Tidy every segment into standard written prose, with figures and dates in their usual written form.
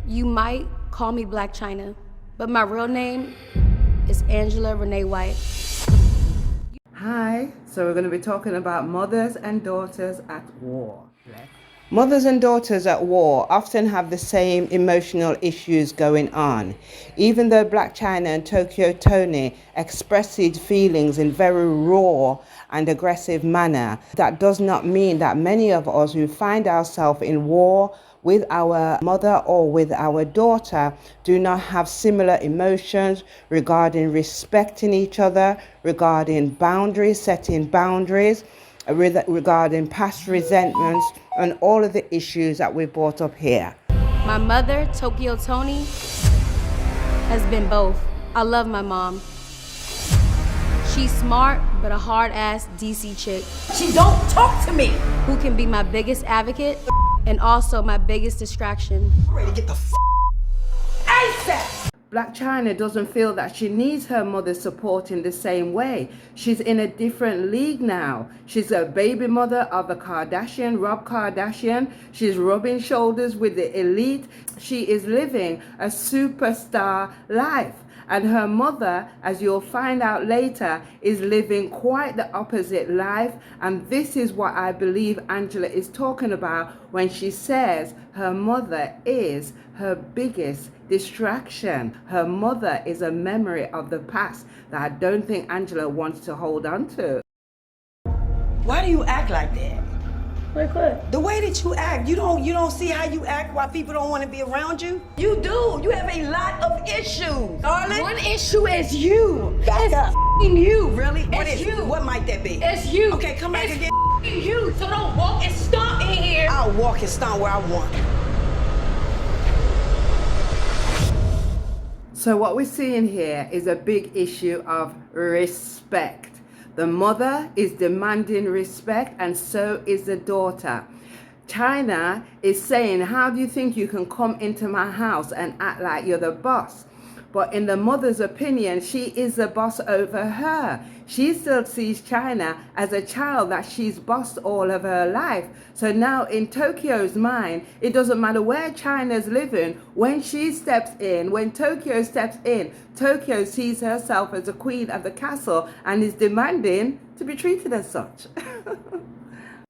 You might call me Black Chyna, but my real name is Angela Renee White. Hi, so we're going to be talking about mothers and daughters at war. Mothers and daughters at war often have the same emotional issues going on. Even though Black Chyna and Tokyo Tony express these feelings in very raw and aggressive manner, that does not mean that many of us who find ourselves in war with our mother or with our daughter do not have similar emotions regarding respecting each other, regarding boundaries, setting boundaries, regarding past resentments, and all of the issues that we brought up here. My mother, Tokyo Tony, has been both. I love my mom. She's smart, but a hard-ass DC chick. She don't talk to me. Who can be my biggest advocate and also my biggest distraction. I'm ready to get the ASAP. Black Chyna doesn't feel that she needs her mother's support in the same way. She's in a different league now. She's a baby mother of a Kardashian, Rob Kardashian. She's rubbing shoulders with the elite. She is living a superstar life. And her mother, as you'll find out later, is living quite the opposite life. And this is what I believe Angela is talking about when she says her mother is her biggest distraction. Her mother is a memory of the past that I don't think Angela wants to hold on to. Why do you act like that? Like what? The way that you act, you don't see how you act why people don't want to be around you? You do. You have a lot of issues, darling. One issue is you. Back up. You. Really? What It's is you. What might that be? It's you. Okay, come back It's again. You. So don't walk and stomp in here. I'll walk and stomp where I want. So what we're seeing here is a big issue of respect. The mother is demanding respect, and so is the daughter. Chyna is saying, how do you think you can come into my house and act like you're the boss? But in the mother's opinion, she is the boss over her. She still sees Chyna as a child that she's bossed all of her life. So now in Tokyo's mind, it doesn't matter where Chyna's living. When she steps in, when Tokyo steps in, Tokyo sees herself as a queen of the castle and is demanding to be treated as such.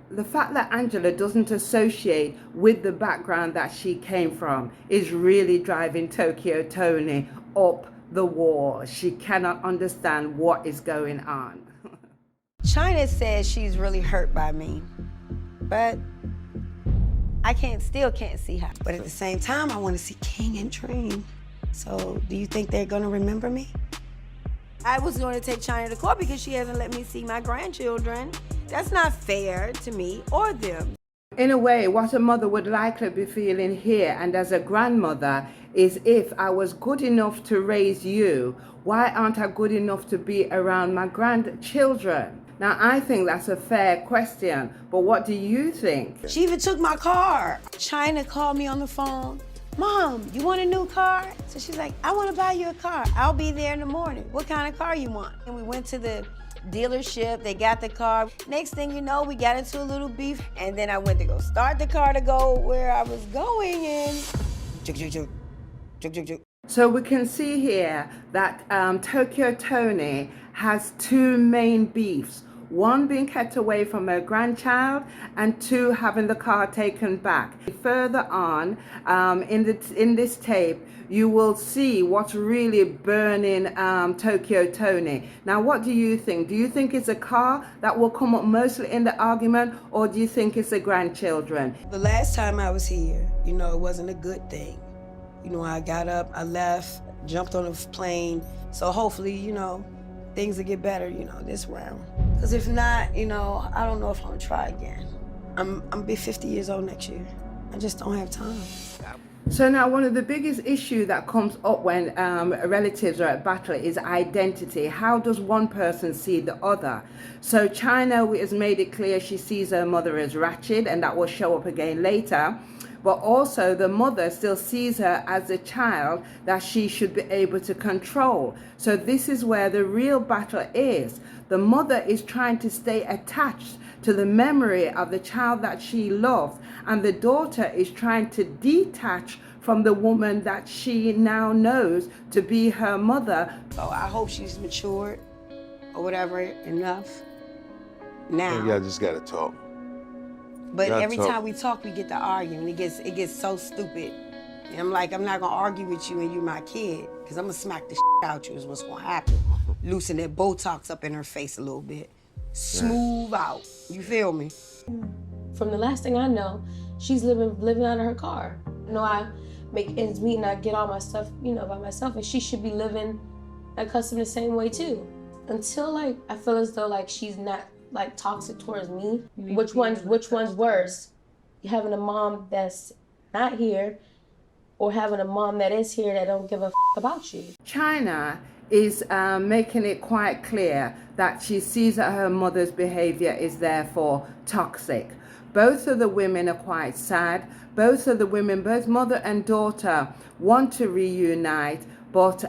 The fact that Angela doesn't associate with the background that she came from is really driving Tokyo Tony up the wall. She cannot understand what is going on. Chyna says she's really hurt by me, but I still can't see how. But at the same time, I want to see King and Dream. So do you think they're gonna remember me? I was going to take Chyna to court because she hasn't let me see my grandchildren. That's not fair to me or them. In a way, what a mother would likely be feeling here and as a grandmother is, if I was good enough to raise you, why aren't I good enough to be around my grandchildren? Now, I think that's a fair question, but what do you think? She even took my car. Chyna called me on the phone. Mom, you want a new car? So she's like, I want to buy you a car. I'll be there in the morning. What kind of car you want? And we went to the dealership, they got the car. Next thing you know, we got into a little beef, and then I went to go start the car to go where I was going, and So we can see here that Tokyo Tony has two main beefs. One, being kept away from her grandchild, and two, having the car taken back. Further on in this tape, you will see what's really burning Tokyo Tony. Now, what do you think? Do you think it's a car that will come up mostly in the argument, or do you think it's the grandchildren? The last time I was here, it wasn't a good thing. I got up, I left, jumped on a plane. So hopefully, things will get better, this round. Because if not, I don't know if I'm gonna try again. I'm be 50 years old next year. I just don't have time. So now one of the biggest issues that comes up when relatives are at battle is identity. How does one person see the other? So Chyna has made it clear she sees her mother as ratchet, and that will show up again later. But also the mother still sees her as a child that she should be able to control. So this is where the real battle is. The mother is trying to stay attached to the memory of the child that she loves. And the daughter is trying to detach from the woman that she now knows to be her mother. So I hope she's matured or whatever enough now. Y'all just gotta talk. But Y'all every talk. time we talk, we get to arguing. It gets so stupid. And I'm like, I'm not gonna argue with you and you my kid, because I'm gonna smack the out you is what's gonna happen. Loosen that Botox up in her face a little bit. Smooth out. You feel me? From the last thing I know, she's living out of her car. You know, I make ends meet and I get all my stuff, you know, by myself, and she should be living accustomed the same way too. Until like I feel as though like she's not like toxic towards me. Which one's worse? Having a mom that's not here, or having a mom that is here that don't give a about you? Chyna is making it quite clear that she sees that her mother's behavior is therefore toxic. Both of the women are quite sad. Both of the women, both mother and daughter, want to reunite, but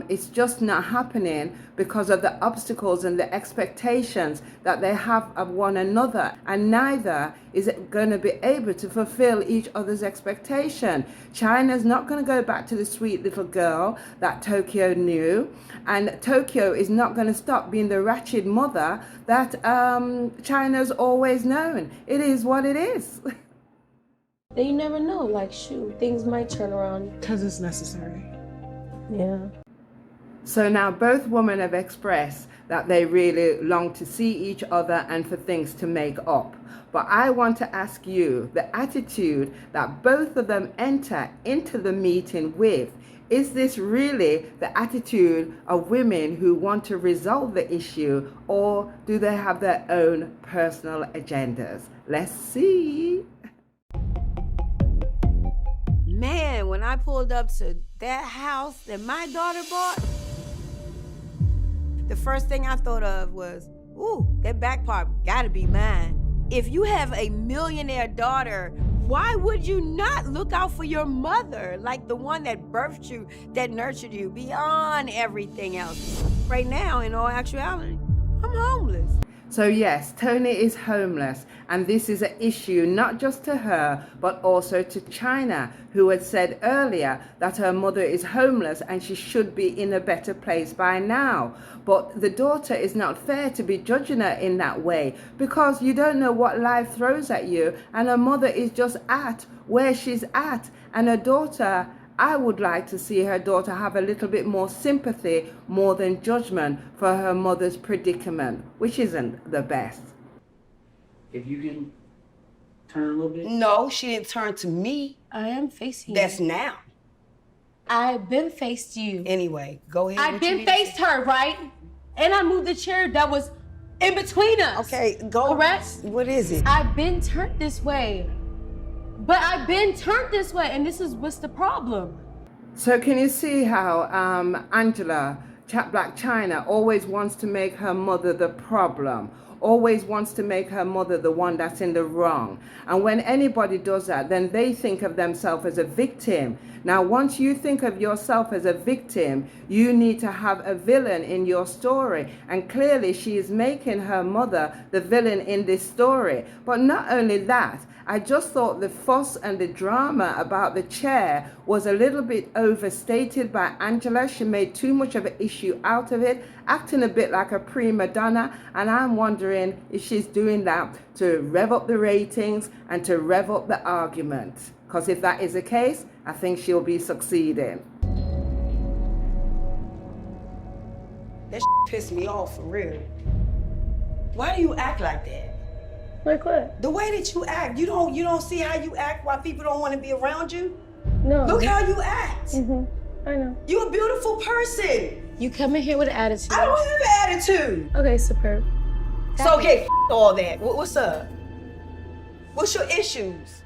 it's just not happening because of the obstacles and the expectations that they have of one another, and neither is going to be able to fulfill each other's expectation. Chyna's not going to go back to the sweet little girl that Tokyo knew, and Tokyo is not going to stop being the ratchet mother that Chyna's always known. It is what it is. Then you never know, like shoot, things might turn around. Because it's necessary. Yeah. So now both women have expressed that they really long to see each other and for things to make up. But I want to ask you, the attitude that both of them enter into the meeting with, is this really the attitude of women who want to resolve the issue, or do they have their own personal agendas? Let's see. Man, when I pulled up to that house that my daughter bought, the first thing I thought of was, ooh, that back part gotta be mine. If you have a millionaire daughter, why would you not look out for your mother, like the one that birthed you, that nurtured you, beyond everything else? Right now, in all actuality, I'm homeless. So yes, Tony is homeless, and this is an issue not just to her, but also to Chyna, who had said earlier that her mother is homeless and she should be in a better place by now. But the daughter is not fair to be judging her in that way, because you don't know what life throws at you, and her mother is just at where she's at, and her daughter, I would like to see her daughter have a little bit more sympathy, more than judgment, for her mother's predicament, which isn't the best. If you can turn a little bit. No, she didn't turn to me. I am facing That's you. now. I've been faced you. Anyway, go ahead. I've what you been need to faced say. her, right? And I moved the chair that was in between us. Okay, go. Correct? What is it? I've been turned this way. But I've been turned this way, and this is what's the problem. So can you see how Angela, Black Chyna, always wants to make her mother the problem, always wants to make her mother the one that's in the wrong. And when anybody does that, then they think of themselves as a victim. Now, once you think of yourself as a victim, you need to have a villain in your story. And clearly she is making her mother the villain in this story. But not only that, I just thought the fuss and the drama about the chair was a little bit overstated by Angela. She made too much of an issue out of it, acting a bit like a prima donna. And I'm wondering if she's doing that to rev up the ratings and to rev up the argument. Because if that is the case, I think she'll be succeeding. That pissed me off for real. Why do you act like that? Like what? The way that you act, you don't see how you act why people don't want to be around you? No. Look how you act. I know. You're a beautiful person. You come in here with an attitude. I don't have an attitude. Okay, superb. So, okay, all that. What's up? What's your issues?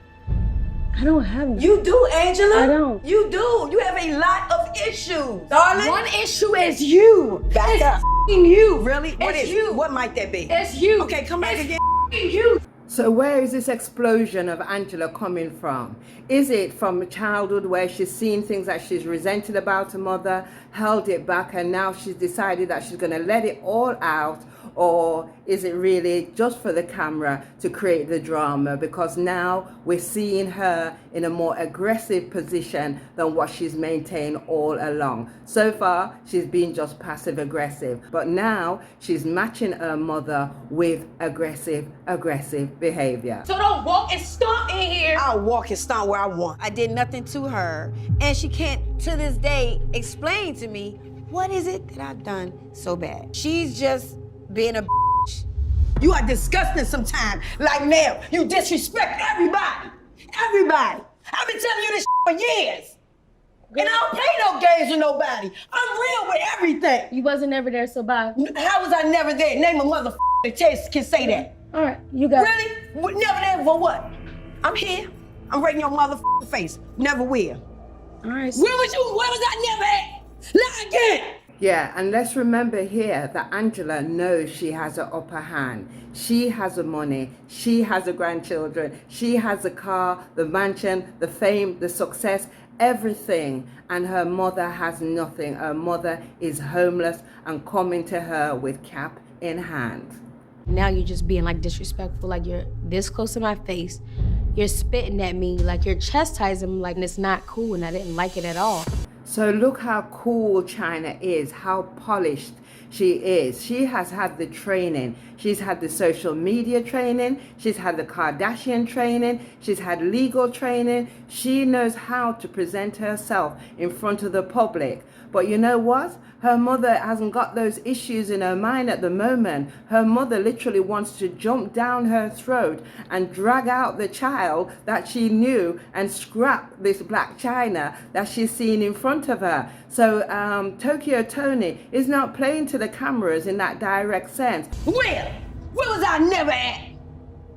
I don't have none. You do, Angela. I don't. You do. You have a lot of issues, darling. One issue is you. Back It's up. you. Really? What It's is you. What might that be? It's you. Okay, come back It's again. You. So where is this explosion of Angela coming from? Is it from childhood where she's seen things that she's resented about her mother, held it back, and now she's decided that she's going to let it all out? or is it really just for the camera to create the drama? Because now we're seeing her in a more aggressive position than what she's maintained all along. So far, she's been just passive aggressive, but now she's matching her mother with aggressive behavior. So don't walk and stomp in here. I'll walk and stomp where I want. I did nothing to her, and she can't, to this day, explain to me what is it that I've done so bad. She's just being a bitch. You are disgusting sometimes. Like now, you disrespect everybody. Everybody. I've been telling you this for years. And I don't play no games with nobody. I'm real with everything. You wasn't ever there, so bye. How was I never there? Name a motherfucker that can say that. All right, you got it. Really? Never there for what? I'm here. I'm right in your motherfucking face. Never will. All right. Where was you? Where was I never at? Lie again. Yeah, and let's remember here that Angela knows she has an upper hand. She has the money, she has the grandchildren, she has the car, the mansion, the fame, the success, everything. And her mother has nothing. Her mother is homeless and coming to her with cap in hand. Now you're just being like disrespectful, like you're this close to my face. You're spitting at me, like you're chastising me, like it's not cool, and I didn't like it at all. So look how cool Chyna is, how polished she is. She has had the training. She's had the social media training. She's had the Kardashian training. She's had legal training. She knows how to present herself in front of the public. But you know what? Her mother hasn't got those issues in her mind at the moment. Her mother literally wants to jump down her throat and drag out the child that she knew and scrap this black Chyna that she's seen in front of her. So Tokyo Tony is not playing to the cameras in that direct sense. Where? Where was I never at?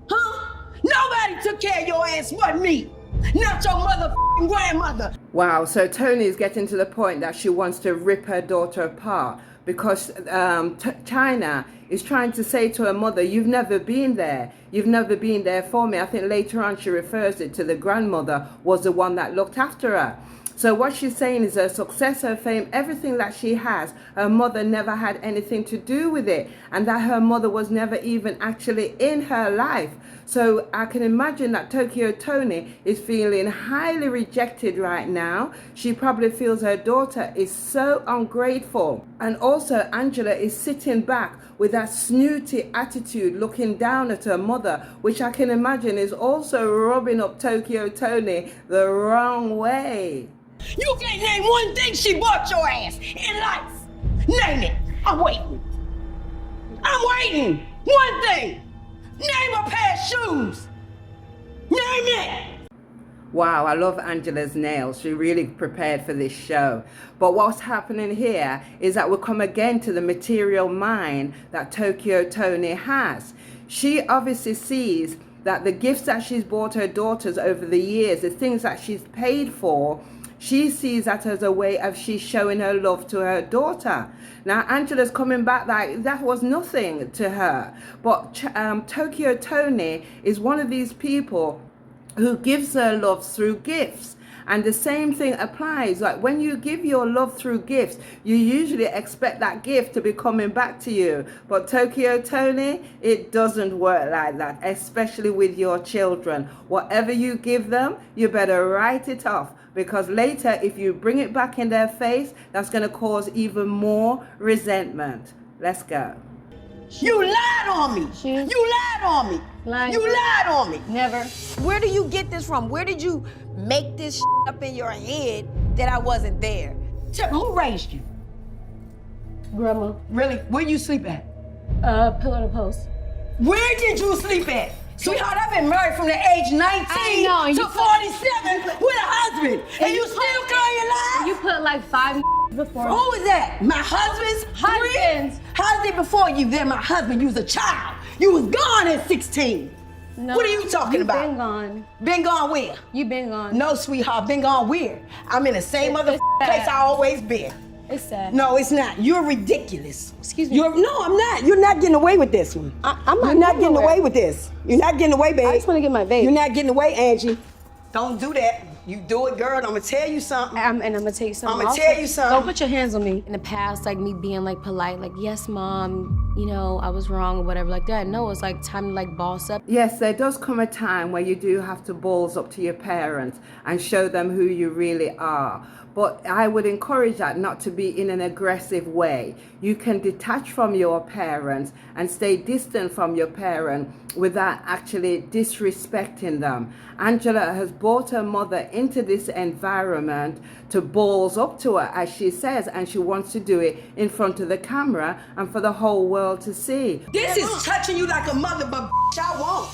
Huh? Nobody took care of your ass but me. Not your motherfucking grandmother. Wow, so Tony is getting to the point that she wants to rip her daughter apart because Chyna is trying to say to her mother, you've never been there. You've never been there for me. I think later on she refers it to the grandmother was the one that looked after her. So what she's saying is her success, her fame, everything that she has, her mother never had anything to do with it, and that her mother was never even actually in her life. So I can imagine that Tokyo Tony is feeling highly rejected right now. She probably feels her daughter is so ungrateful. And also Angela is sitting back with that snooty attitude looking down at her mother, which I can imagine is also rubbing up Tokyo Tony the wrong way. You can't name one thing she bought your ass in life. Name it. I'm waiting. I'm waiting. One thing. Name a pair of shoes. Name it. Wow, I love Angela's nails. She really prepared for this show. But what's happening here is that we'll come again to the material mind that Tokyo Tony has. She obviously sees that the gifts that she's bought her daughters over the years, the things that she's paid for, she sees that as a way of she's showing her love to her daughter. Now, Angela's coming back like that was nothing to her. But Tokyo Tony is one of these people who gives her love through gifts. And the same thing applies. Like when you give your love through gifts, you usually expect that gift to be coming back to you. But Tokyo Tony, it doesn't work like that, especially with your children. Whatever you give them, you better write it off. Because later, if you bring it back in their face, that's going to cause even more resentment. Let's go. You lied on me. You lied on me. Lying. You lied on me. Never. Where do you get this from? Where did you make this up in your head that I wasn't there? Tell me, who raised you? Grandma. Really? Where you sleep at? Pillar to post. Where did you sleep at? Sweetheart, I've been married from the age 19 I know, to 47 with a husband. And you still call your lies? You put like 5 before. Who is that? My husband's? Husbands. How's it before you? Then my husband, you was a child. You was gone at 16. No, What are you talking about? You been gone. Been gone where? You been gone. No, sweetheart, been gone where? I'm in the same other It's place sad. I always been. It's sad. No, it's not. You're ridiculous. Excuse me. No, I'm not. You're not getting away with this one. I'm You're not not going getting nowhere. away with this. You're not getting away, babe. I just want to get my vape. You're not getting away, Angie. Don't do that. You do it, girl. I'm gonna tell you something. And I'm gonna tell you something. I'ma Also, tell you something. Don't put your hands on me. In the past, like me being like polite, like yes, mom, you know, I was wrong or whatever like that. No, it's like time to like boss up. Yes, there does come a time where you do have to balls up to your parents and show them who you really are. But I would encourage that not to be in an aggressive way. You can detach from your parents and stay distant from your parent without actually disrespecting them. Angela has brought her mother into this environment to balls up to her, as she says, and she wants to do it in front of the camera and for the whole world to see. This is touching you like a mother, but I won't.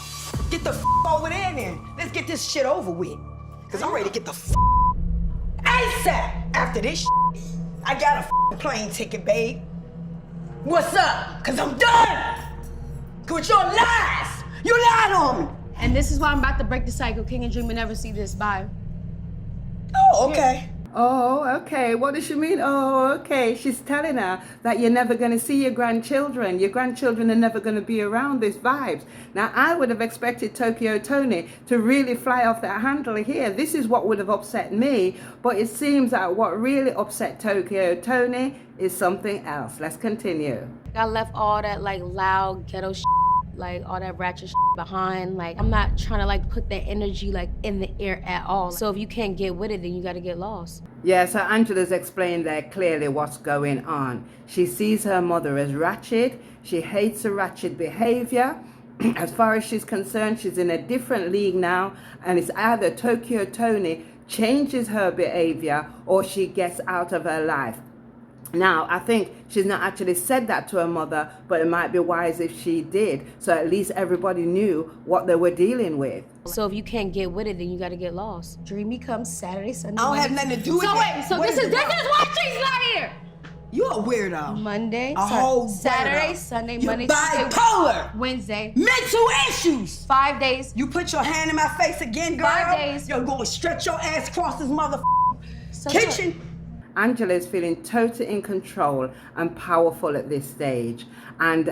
Get the over there then. Let's get this shit over with. Cause I'm ready to get the ASAP after this I got a plane ticket, babe. What's up? Cause I'm done with your lies. You lied on me. And this is why I'm about to break the cycle. King and Dream will never see this. Bye. Oh, okay. Oh, okay. What does she mean? Oh, okay. She's telling her that you're never going to see your grandchildren. Your grandchildren are never going to be around this vibes. Now, I would have expected Tokyo Tony to really fly off that handle here. This is what would have upset me. But it seems that what really upset Tokyo Tony is something else. Let's continue. I left all that like loud ghetto shit, like all that ratchet shit behind. Like I'm not trying to like put that energy like in the air at all. So if you can't get with it, then you got to get lost. Yeah, so Angela's explained there clearly what's going on. She sees her mother as ratchet. She hates her ratchet behavior. As far as she's concerned, she's in a different league now, and it's either Tokyo Tony changes her behavior or she gets out of her life. Now, I think she's not actually said that to her mother, but it might be wise if she did. So at least everybody knew what they were dealing with. So if you can't get with it, then you got to get lost. Dreamy comes Saturday, Sunday. I don't have nothing to do with So that. wait, so What this is the problem? why she's not here. You a weirdo. Monday, A whole Saturday, weirdo. Sunday, You Monday, Tuesday, bipolar. Wednesday. Mental issues. 5 days. You put your hand in my face again, girl. 5 days. You're going to stretch your ass across this So kitchen. Angela is feeling totally in control and powerful at this stage. And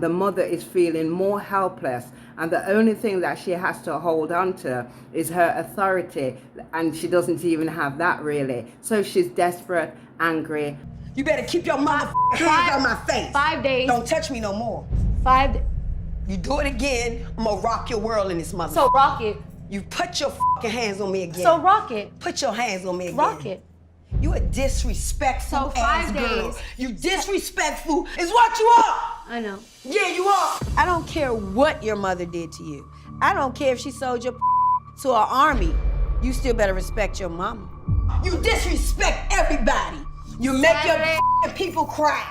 the mother is feeling more helpless. And the only thing that she has to hold on to is her authority. And she doesn't even have that really. So she's desperate, angry. You better keep your motherfucking hands on my face. 5 days. Don't touch me no more. 5 days. You do it again, I'm gonna rock your world in this mother. So rock it. You put your fucking hands on me again. So rock it. Put your hands on me again. Rock it. You a disrespectful So 5 ass days. girl. You disrespectful is what you are. I know. Yeah, you are. I don't care what your mother did to you. I don't care if she sold your to our army. You still better respect your mama. You disrespect everybody. You make Saturday. your people cry.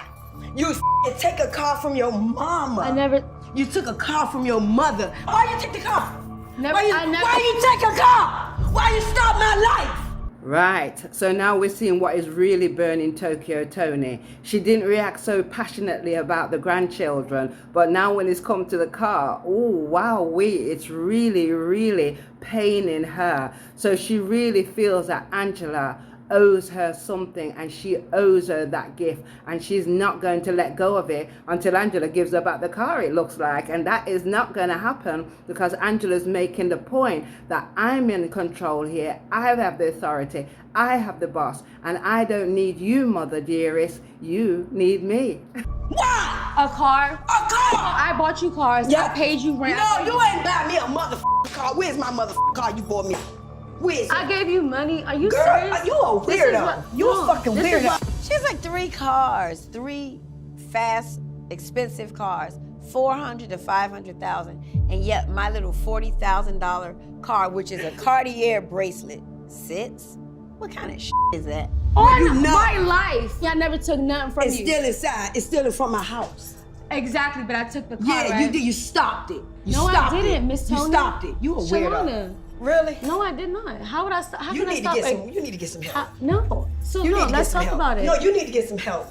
You take a car from your mama. I never. You took a car from your mother. Why you take the car? Never- Why you take a car? Why you stop my life? Right, so now we're seeing what is really burning Tokyo Tony. She didn't react so passionately about the grandchildren, but now when it's come to the car, oh wow, it's really, really paining her. So she really feels that Angela owes her something, and she owes her that gift, and she's not going to let go of it until Angela gives her back the car, it looks like. And that is not going to happen, because Angela's making the point that I'm in control here. I have the authority, I have the boss, and I don't need you, mother dearest. You need me. Why? A car. A car! I bought you cars. Yeah. I paid you rent. No, you ain't buy me a motherfucking car. Where's my motherfucking car you bought me? Where's it? I gave you money. Are you Girl, serious? you a This is weirdo. what- You a no, fucking this is weirdo. what- She has like 3 cars, 3 fast, expensive cars, 400 to 500,000, and yet my little $40,000 car, which is a Cartier bracelet, sits. What kind of shit is that? On You know- my life. I never took nothing from It's you. still inside. It's still in front of my house. Exactly, but I took the car. Yeah, right? you did. You stopped it. You No, I stopped didn't, it. Miss You Tony. stopped it. You a weirdo. Shalana. Really? No, I did not. How would I stop? How You can I need to stop? get it? some. You need to get some help. No. So You no, need to get let's some talk help. about it. No, you need to get some help.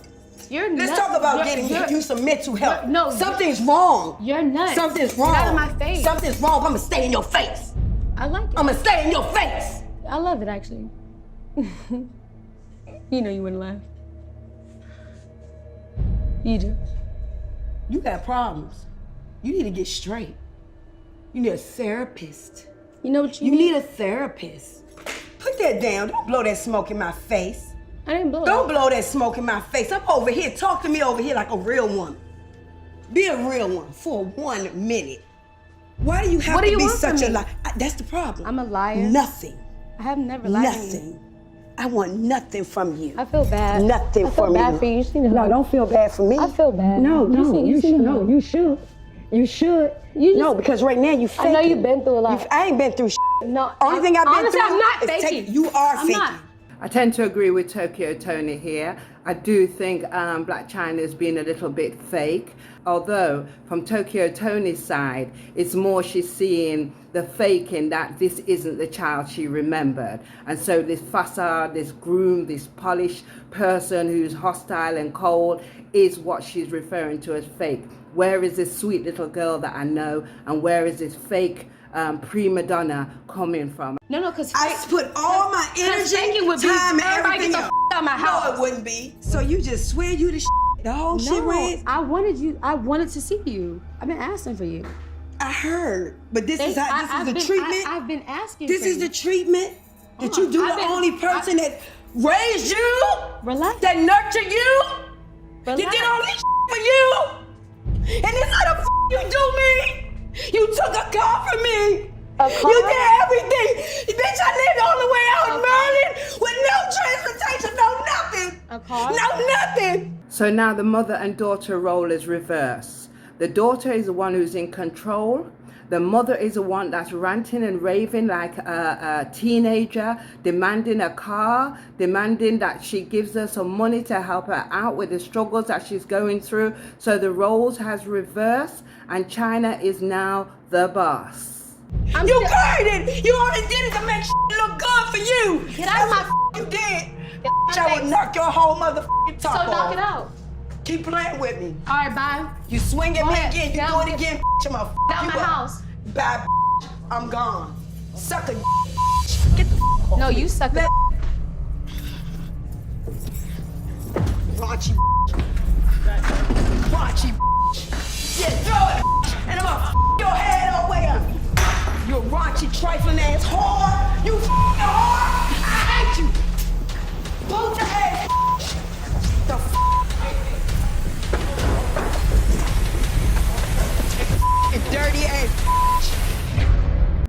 You're Let's nuts. talk about You're- getting you're- you some mental help. No, something's wrong. You're nuts. Something's wrong. Get out of my face. Something's wrong. I'm gonna stay in your face. I like it. I'm gonna stay in your face. I love it actually. You know you wouldn't laugh. You do. You got problems. You need to get straight. You need a therapist. You know what you You need? need a therapist. Put that down. Don't blow that smoke in my face. I didn't blow Don't it. blow that smoke in my face. I'm over here. Talk to me over here like a real woman. Be a real one for 1 minute. Why do you have What do to you be want from such a me? liar? That's the problem. I'm a liar. Nothing. I have never lied to you. Nothing. I want nothing from you. I feel bad. Nothing I feel from bad you. for you. You see me? No, don't feel bad for me. I feel bad. No, you see should. me? No, you should. You should. You just- no, because right now you faking. I know you've been through a lot. I ain't been through shit. No, Only thing I've been honestly, through I'm not is faking. you are I'm faking. not. I tend to agree with Tokyo Tony here. I do think Black Chyna has been a little bit fake. Although from Tokyo Tony's side, it's more she's seeing the faking that this isn't the child she remembered. And so this facade, this groomed, this polished person who's hostile and cold is what she's referring to as fake. Where is this sweet little girl that I know, and where is this fake prima donna coming from? No, because I put all my energy, faking would be time, and everybody everything get the else. out of my house. No, it wouldn't be. So you just swear you the whole shit, Reds? I wanted to see you. I've been asking for you. I heard, but this is the treatment. I've been asking. This for is you. the treatment that you do. I've The been- only person that raised you, Relax. that nurtured you, Relax. that did all this for you, and this how the you do me. You took a car from me. A car? You did everything. Bitch, I lived all the way out in Merlin with no transportation, no nothing. A car? No nothing. So now the mother and daughter role is reversed. The daughter is the one who's in control. The mother is the one that's ranting and raving like a teenager, demanding a car, demanding that she gives her some money to help her out with the struggles that she's going through. So the roles has reversed, and Chyna is now the boss. You carried it. You only did it to make look good for you. Get out of my You did. Get out of I my would face. knock your whole motherfucking So top knock off. it out. Keep playing with me. All right, bye. You swing at Go me ahead. again. You Get do out. it again. I'm gonna Get out you my up. house. Bye. I'm gone. Sucker. Get the off. No, you suck. Let- Raunchy. Raunchy. Yeah, throw it. And I'm gonna your head all the way up. You a raunchy, trifling ass whore. You whore. I hate you. Boot your ass. The dirty ass.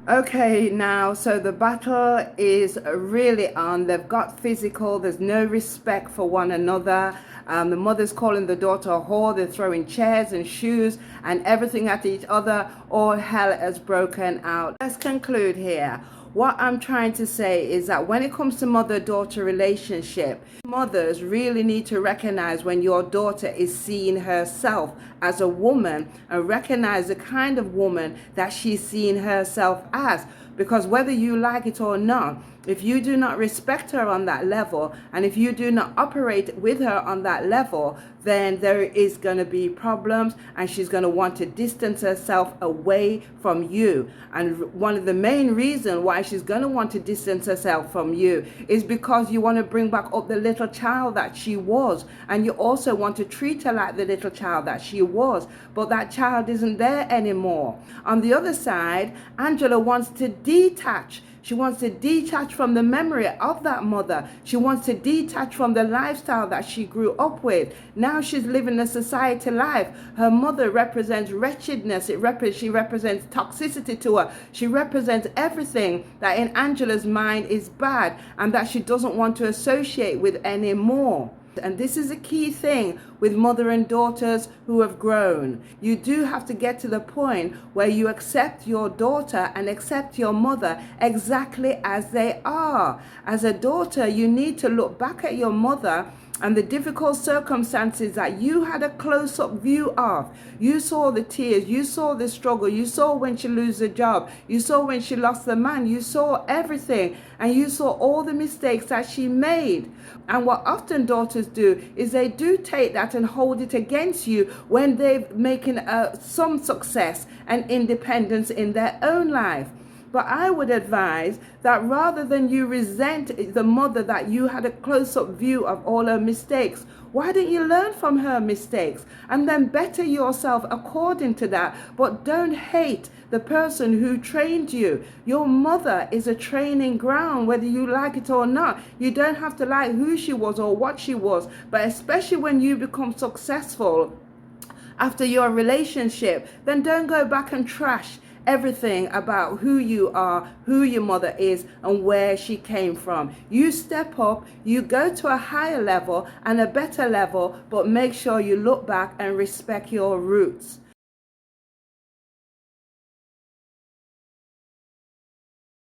Okay, now, so the battle is really on. They've got physical. There's no respect for one another. The mother's calling the daughter a whore. They're throwing chairs and shoes and everything at each other. All hell has broken out. Let's conclude here. What I'm trying to say is that when it comes to mother-daughter relationship, mothers really need to recognize when your daughter is seeing herself as a woman and recognize the kind of woman that she's seeing herself as. Because whether you like it or not, if you do not respect her on that level, and if you do not operate with her on that level, then there is going to be problems, and she's going to want to distance herself away from you. And one of the main reasons why she's going to want to distance herself from you is because you want to bring back up the little child that she was, and you also want to treat her like the little child that she was, but that child isn't there anymore. On the other side, Angela wants to detach. She wants to detach from the memory of that mother. She wants to detach from the lifestyle that she grew up with. Now she's living a society life. Her mother represents wretchedness. She represents toxicity to her. She represents everything that in Angela's mind is bad and that she doesn't want to associate with anymore. And this is a key thing with mother and daughters who have grown. You do have to get to the point where you accept your daughter and accept your mother exactly as they are. As a daughter, you need to look back at your mother and the difficult circumstances that you had a close-up view of. You saw the tears, you saw the struggle, you saw when she lose the job, you saw when she lost the man, you saw everything, and you saw all the mistakes that she made. And what often daughters do is they do take that and hold it against you when they're making some success and independence in their own life. But I would advise that rather than you resent the mother that you had a close-up view of all her mistakes, why don't you learn from her mistakes and then better yourself according to that? But don't hate the person who trained you. Your mother is a training ground, whether you like it or not. You don't have to like who she was or what she was, but especially when you become successful after your relationship, then don't go back and trash everything about who you are, who your mother is, and where she came from. You step up, you go to a higher level and a better level, but make sure you look back and respect your roots.